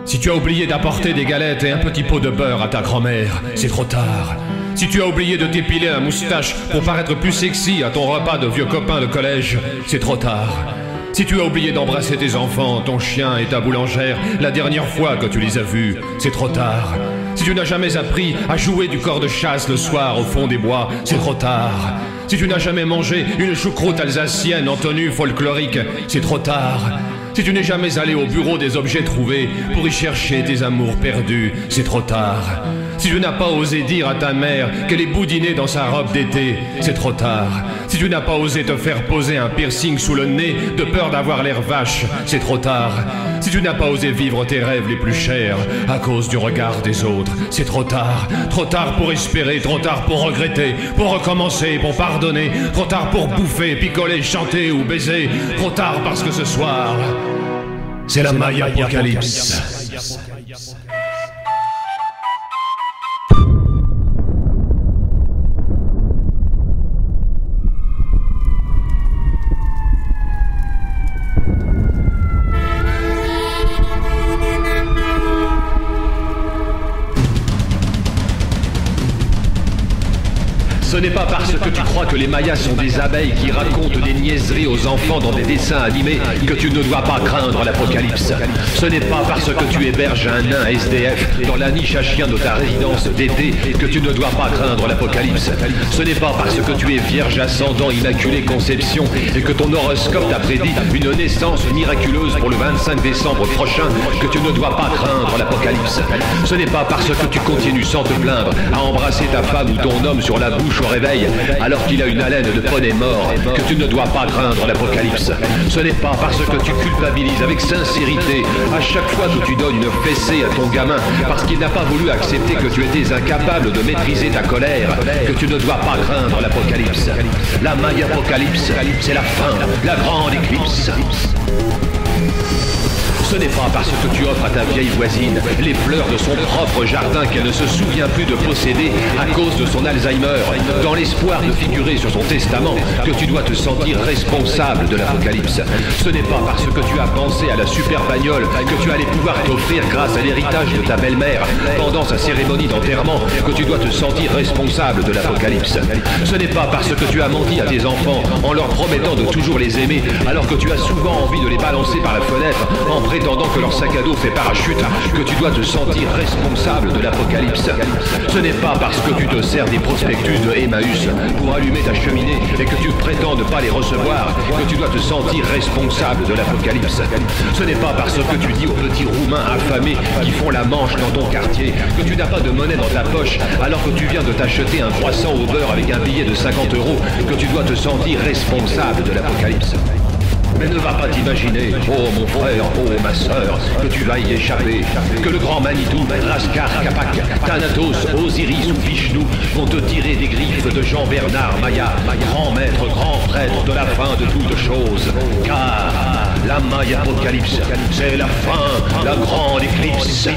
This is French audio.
Si tu as oublié d'apporter des galettes et un petit pot de beurre à ta grand-mère, c'est trop tard. Si tu as oublié de t'épiler la moustache pour paraître plus sexy à ton repas de vieux copains de collège, c'est trop tard. Si tu as oublié d'embrasser tes enfants, ton chien et ta boulangère la dernière fois que tu les as vus, c'est trop tard. Si tu n'as jamais appris à jouer du cor de chasse le soir au fond des bois, c'est trop tard. Si tu n'as jamais mangé une choucroute alsacienne en tenue folklorique, c'est trop tard. Si tu n'es jamais allé au bureau des objets trouvés pour y chercher tes amours perdus, c'est trop tard. Si tu n'as pas osé dire à ta mère qu'elle est boudinée dans sa robe d'été, c'est trop tard. Si tu n'as pas osé te faire poser un piercing sous le nez de peur d'avoir l'air vache, c'est trop tard. Si tu n'as pas osé vivre tes rêves les plus chers à cause du regard des autres, c'est trop tard. Trop tard pour espérer, trop tard pour regretter, pour recommencer, pour pardonner, trop tard pour bouffer, picoler, chanter ou baiser, trop tard parce que ce soir, c'est la Maya Apocalypse. Ce n'est pas parce que tu crois que les Mayas sont des abeilles qui racontent des niaiseries aux enfants dans des dessins animés que tu ne dois pas craindre l'apocalypse. Ce n'est pas parce que tu héberges un nain SDF dans la niche à chien de ta résidence d'été que tu ne dois pas craindre l'apocalypse. Ce n'est pas parce que tu es vierge ascendant immaculée conception et que ton horoscope t'a prédit une naissance miraculeuse pour le 25 décembre prochain que tu ne dois pas craindre l'apocalypse. Ce n'est pas parce que tu continues sans te plaindre à embrasser ta femme ou ton homme sur la bouche au réveil alors qu'il a une haleine de poney mort que tu ne dois pas craindre l'apocalypse. Ce n'est pas parce que tu culpabilises avec sincérité à chaque fois que tu donnes une fessée à ton gamin parce qu'il n'a pas voulu accepter que tu étais incapable de maîtriser ta colère que tu ne dois pas craindre l'apocalypse. La Maya Apocalypse, c'est la fin, la grande éclipse. Ce n'est pas parce que tu offres à ta vieille voisine les fleurs de son propre jardin qu'elle ne se souvient plus de posséder à cause de son Alzheimer, dans l'espoir de figurer sur son testament, que tu dois te sentir responsable de l'apocalypse. Ce n'est pas parce que tu as pensé à la super bagnole que tu allais pouvoir t'offrir grâce à l'héritage de ta belle-mère pendant sa cérémonie d'enterrement que tu dois te sentir responsable de l'apocalypse. Ce n'est pas parce que tu as menti à tes enfants en leur promettant de toujours les aimer alors que tu as souvent envie de les balancer par la fenêtre en prétendant que leur sac à dos fait parachute que tu dois te sentir responsable de l'apocalypse. Ce n'est pas parce que tu te sers des prospectus de Emmaüs pour allumer ta cheminée et que tu prétends ne pas les recevoir que tu dois te sentir responsable de l'apocalypse. Ce n'est pas parce que tu dis aux petits roumains affamés qui font la manche dans ton quartier que tu n'as pas de monnaie dans ta poche alors que tu viens de t'acheter un croissant au beurre avec un billet de 50 € que tu dois te sentir responsable de l'apocalypse. Mais ne va pas t'imaginer, oh mon frère, oh ma sœur, que tu vas y échapper, que le grand Manitou, Raskar, Kapak, Thanatos, Osiris ou Vishnu vont te tirer des griffes de Jean-Bernard Maya, grand maître, grand prêtre de la fin de toutes choses. Car la Maya Apocalypse, c'est la fin, la grande éclipse.